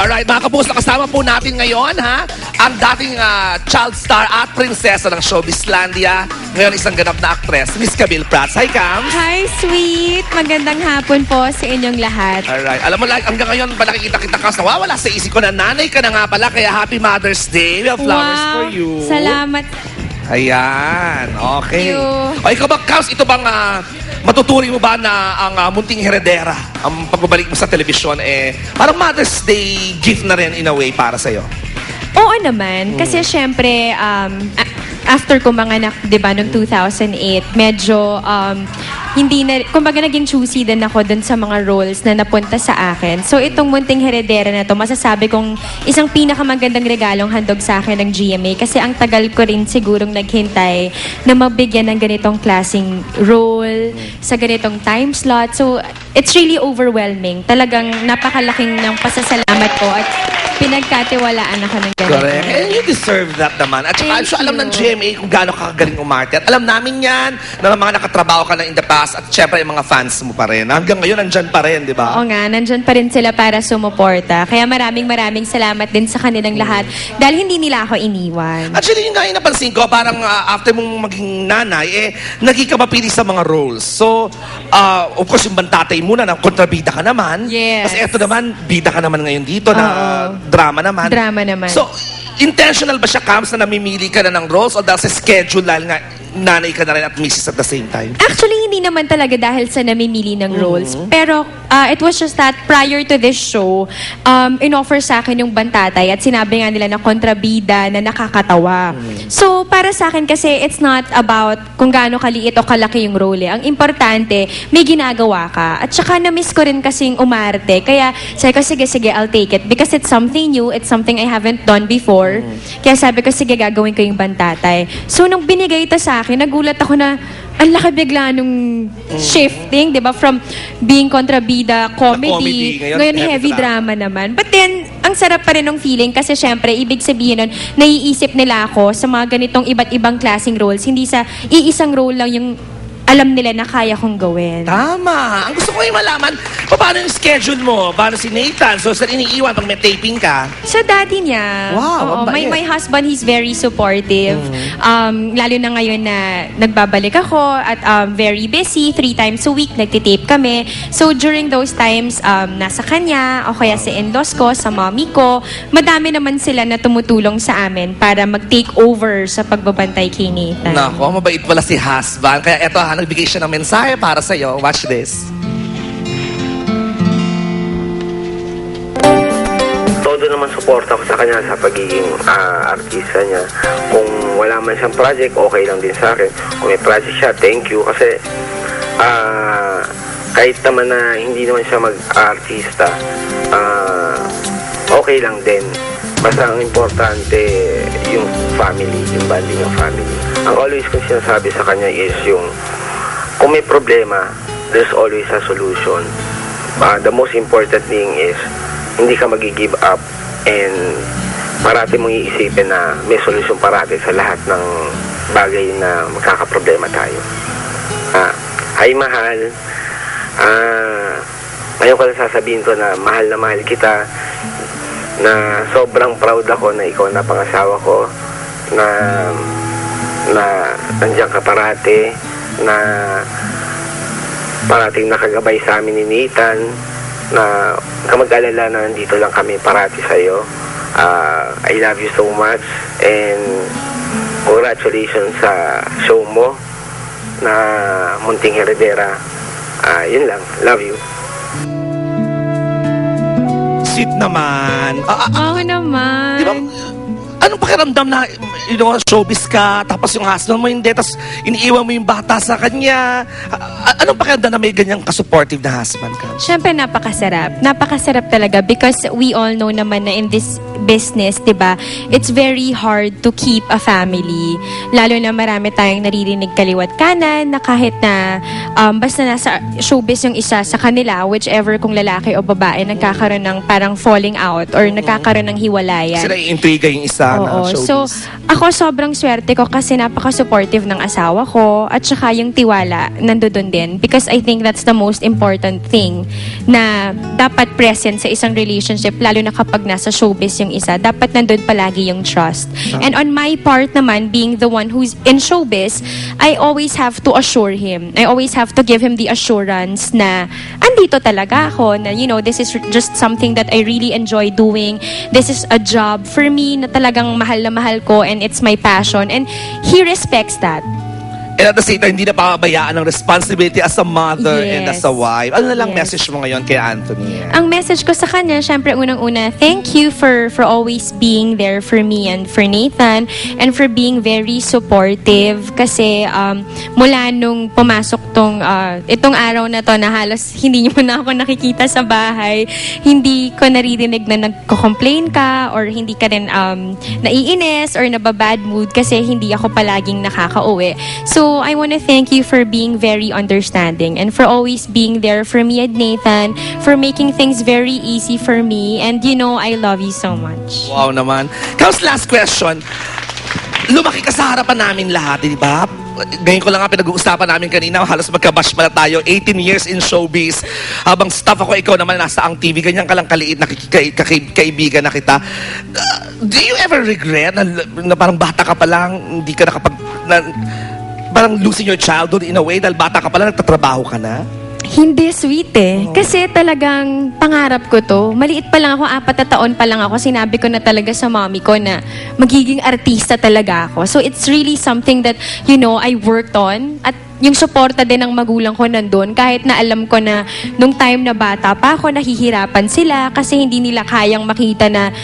Alright, mga kapuso, kasama po natin ngayon, ha? Ang dating child star at prinsesa ng Showbizlandia. Ngayon, isang ganap na actress, Miss Camille Prats. Hi, Cam! Hi, sweet! Magandang hapon po sa inyong lahat. Alright, alam mo, like, hanggang ngayon pa nakikita-kita ka, nawawala sa isip ko na nanay ka na nga pala, kaya Happy Mother's Day. We have flowers for you. Salamat. Ayan, okay. Thank you. O, ikaw ba, Cams, ito bang matuturing mo ba na ang munting heredera, ang pagbabalik mo sa telebisyon, parang Mother's Day gift na rin in a way para sa'yo? Oo naman. Kasi syempre, after ko manganak, di ba, noong 2008, medyo hindi na, kumbaga naging choosy din ako dun sa mga roles na napunta sa akin. So itong munting heredera na to, masasabi kong isang pinakamagandang regalong handog sa akin ng GMA kasi ang tagal ko rin sigurong naghintay na mabigyan ng ganitong klaseng role sa ganitong time slot. So it's really overwhelming. Talagang napakalaking ng pasasalamat ko at pinagkatiwalaan ako ng ganito. Correct. And you deserve that naman. At saka, so, alam ng GMA kung gaano ka kagaling umarte. At alam namin yan na mga nakatrabaho ka na in the past at syempre yung mga fans mo pa rin. Hanggang ngayon, nandyan pa rin, di ba? Oo nga, nandyan pa rin sila para sumuporta. Kaya maraming salamat din sa kanilang lahat dahil hindi nila ako iniwan. Actually, yung nga yung napansin ko, parang after mong maging nanay, naging ka mapili sa mga roles. So, of course, yung bantatay muna, na kontrabida ka naman. Yes. Kasi eto naman, bida ka naman ngayon dito na drama naman. Drama naman. So, intentional ba siya, Cams, na namimili ka na ng roles o dahil sa schedule dahil nga nanay ka na rin at misis at the same time? Actually, hindi naman talaga dahil sa namimili ng roles. Pero it was just that prior to this show, in-offer sa akin yung bantatay at sinabi nga nila na kontrabida na nakakatawa. So, para sa akin kasi, it's not about kung gaano kaliit o kalaki yung role. Ang importante, may ginagawa ka. At saka na-miss ko rin kasing umarte. Kaya sabi ko, sige, I'll take it. Because it's something new, it's something I haven't done before. Kaya sabi ko, sige, gagawin ko yung bantatay. So, nung binigay ito sa akin, nagulat ako na ang laki bigla nung shifting, di ba? From being kontrabida, comedy, ngayon heavy drama naman. But then, ang sarap pa rin ng feeling kasi syempre, ibig sabihin nun, naiisip nila ako sa mga ganitong iba't ibang klaseng roles. Hindi sa iisang role lang yung alam nila na kaya kong gawin. Tama. Ang gusto ko yung malaman, paano yung schedule mo? Paano si Nathan? So, saan iniiwan pag may taping ka? Sa daddy niya. Wow, Oo, my husband, he's very supportive. Lalo na ngayon na nagbabalik ako at very busy. 3 times a week, nagtitape kami. So, during those times, nasa kanya, o kaya sa in-laws ko, sa mommy ko, madami naman sila na tumutulong sa amin para mag-take over sa pagbabantay kay Nathan. Nako, mabait pala si husband. Kaya eto, nagbigay siya ng mensahe para sa'yo. Watch this. Todo naman suporta ko sa kanya sa pagiging artista niya. Kung wala man siyang project, okay lang din sa akin. Kung may project siya, thank you. Kasi kahit naman na hindi naman siya mag-artista, okay lang din. Basta ang importante yung family, yung bonding ng family. Ang always kong sinasabi sa kanya is yung kung may problema, there's always a solution. The most important thing is hindi ka mag-give up and parati mong iisipin na may solusyon parati sa lahat ng bagay na magkakaproblema tayo. Hi, mahal. Ngayon ko lang sasabihin ko na mahal kita, na sobrang proud ako na ikaw na pangasawa ko, na nandiyan ka parati, na parating nakagabay sa amin ni Nathan, na kamag-alala na nandito lang kami parati sa'yo. I love you so much and congratulations sa show mo na Munting Heredera. Yun lang. Love you. Sweet naman. Oo naman. Di ba, anong pakiramdam na showbiz ka, tapos yung husband mo hindi, tapos iniiwan mo yung bata sa kanya? Anong pakiramdam na may ganyang ka-supportive na husband ka? Siyempre, napakasarap. Napakasarap talaga because we all know naman na in this business, di ba, it's very hard to keep a family. Lalo na marami tayong naririnig kaliwat kanan na kahit na basta nasa showbiz yung isa sa kanila, whichever kung lalaki o babae, nagkakaroon ng parang falling out or nagkakaroon ng hiwalayan. Sila intriga yung isa na showbiz. So, ako sobrang swerte ko kasi napaka-supportive ng asawa ko at saka yung tiwala nandoon din. din. Because I think that's the most important thing na dapat present sa isang relationship, lalo na kapag nasa showbiz yung isa. Dapat nandun palagi yung trust. And on my part naman, being the one who's in showbiz, I always have to assure him. I always have to give him the assurance na andito talaga ako, na this is just something that I really enjoy doing. This is a job for me na talagang mahal na mahal ko, and it's my passion. And he respects that. And at the same time, hindi na pababayaan ng responsibility as a mother and as a Yes. wife. Ano na lang Yes. message mo ngayon kay Anthony? Ang message ko sa kanya, syempre unang-una, thank you for always being there for me and for Nathan, and for being very supportive. Kasi mula nung pumasok itong araw na to, na halos hindi niyo na ako nakikita sa bahay, hindi ko naririnig na nagko-complain ka or hindi ka rin naiinis or nababad mood kasi hindi ako palaging nakakauwi. So, I want to thank you for being very understanding and for always being there for me and Nathan, for making things very easy for me. And I love you so much. Wow naman. Kaus, last question. Lumaki ka sa harapan namin lahat, di ba? Ngayon ko lang nga pinag-uusapan namin kanina, halos magkabash pala tayo, 18 years in showbiz. Habang staff ako, ikaw naman nasa ang TV, ganyan ka lang kaliit, kaibigan na kita. Do you ever regret na parang bata ka pa lang, hindi ka parang losing your childhood in a way dahil bata ka pa lang, nagtatrabaho ka na? Hindi, sweet eh. Kasi talagang pangarap ko to. Maliit pa lang ako, 4 na taon pa lang ako, sinabi ko na talaga sa mommy ko na magiging artista talaga ako. So it's really something that, I worked on. At yung suporta din ng magulang ko nandun, kahit na alam ko na nung time na bata pa ako, nahihirapan sila kasi hindi nila kayang makita na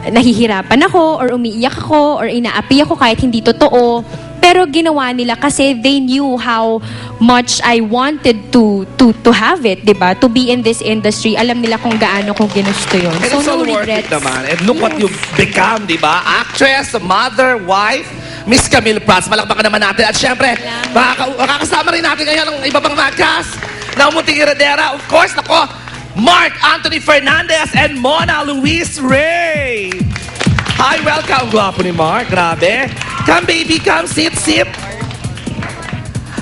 nahihirapan ako or umiiyak ako or inaapi ako kahit hindi totoo. Pero ginawa nila kasi they knew how much I wanted to have it, 'di ba? To be in this industry. Alam nila kung gaano ko ginusto 'yon. And So it's all no worth it regrets. naman. And look what you've become, di ba? Actress, mother, wife, Miss Camille Prats. Malakpakan naman natin. At syempre, makakasama rin natin ngayon ang iba pang podcast na Munting Heredera. Of course, Mark Anthony Fernandez and Mona Luis Ray. Hi, welcome. Guwapo ni Mark. Grabe. Come, baby. Come. Sit.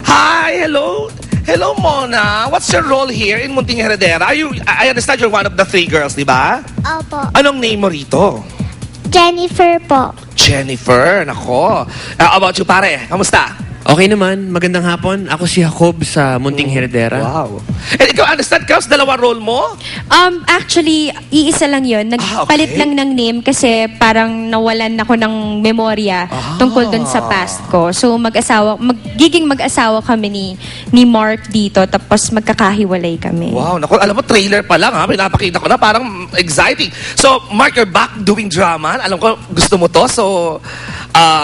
Hi. Hello. Hello, Mona. What's your role here in Munting Heredera? I understand you're one of the 3 girls, di ba? Opo. Anong name mo rito? Jennifer po. Jennifer. Nako. How about you, pare? Kamusta? Okay naman, magandang hapon. Ako si Jacob sa Munting Heredera. Wow. And ikaw, understand, Kaus, 2 role mo? Actually, iisa lang yun. Nagpalit okay. lang ng name kasi parang nawalan ako ng memorya tungkol dun sa past ko. So, magiging mag-asawa kami ni Mark dito, tapos magkakahiwalay kami. Wow. Naku, alam mo, trailer pa lang, ha? Pinapakita ko na, parang exciting. So, Mark, you're back doing drama. Alam ko, gusto mo to. So,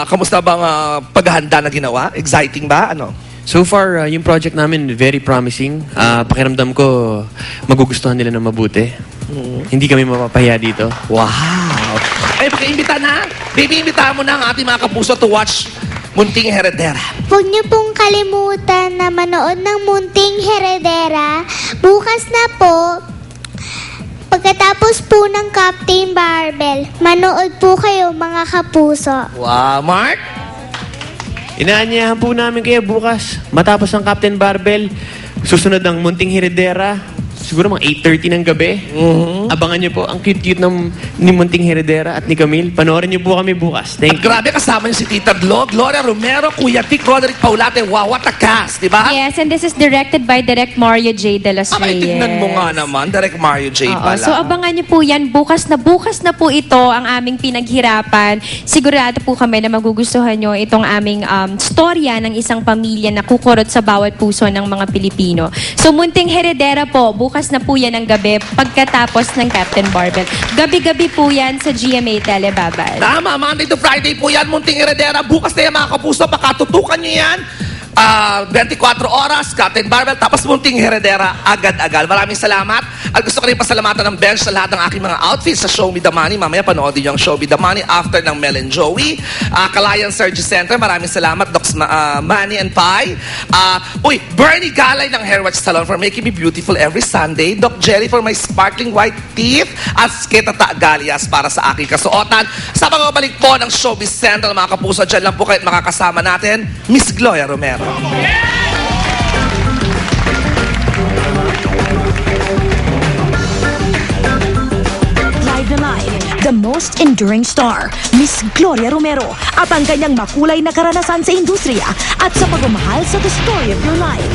kamusta bang paghahanda na ginawa? Exciting ba? Ano? So far, yung project namin, very promising. Pakiramdam ko, magugustuhan nila ng mabuti. Hindi kami mapapahiya dito. Wow. Ay, pakiimbita na. Baby, imbitahan mo na ang ating mga kapuso to watch Munting Heredera. Huwag niyo pong kalimutan na manood ng Munting Heredera. Bukas na po, pagkatapos po ng Captain Barbell, manood po kayo mga kapuso. Wow. Mark? Inaanyayahan po namin kayo bukas. Matapos ang Captain Barbell, susunod ang Munting Heredera. Siguro mga 8:30 ng gabi. Abangan niyo po ang cute-cute ni Munting Heredera at ni Camille. Panoorin niyo po kami bukas. At Thank you. grabe, kasama niyo si Tita Glo, Gloria Romero, Kuya Vic, Roderick Paulate. Wow, what a cast, di ba? Yes, and this is directed by Direct Mario J. De Los Reyes. Tignan mo nga naman, Direct Mario J. Oo, pala. so abangan niyo po yan. Bukas na po ito ang aming pinaghirapan. Sigurado po kami na magugustuhan niyo itong aming storya ng isang pamilya na kukurot sa bawat puso ng mga Pilipino. So Munting Heredera po, bukas na po yan ng gabi pagkatapos ng Captain Barbell. Gabi-gabi po yan sa GMA Telebabad. Tama, Monday to Friday po yan, Munting Heredera. Bukas na yan, mga kapuso, pakatutukan nyo yan. 24 oras, Captain Barbell, tapos Munting Heredera, agad-agad. Maraming salamat. At gusto ko rin pasalamatan ng bench sa lahat ng aking mga outfits sa Show Me the Money. Mamaya panoodin nyo ang Show Me the Money after ng Mel and Joey. Kalayan Surgery Center, maraming salamat. Docs Manny and Pai. Bernie Galay ng Hair Watch Salon for making me beautiful every Sunday. Doc Jerry for my sparkling white teeth. At Sketata Galias para sa aking kasuotan. Sa pagbabalik po ng Showbiz Central, mga kapuso, dyan lang po kayo makakasama natin, Miss Gloria Romero. the most enduring star, Miss Gloria Romero, at ang kanyang makulay na karanasan sa industriya at sa pagmamahal sa The Story of Your Life.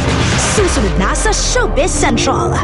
Susunod na sa Showbiz Central.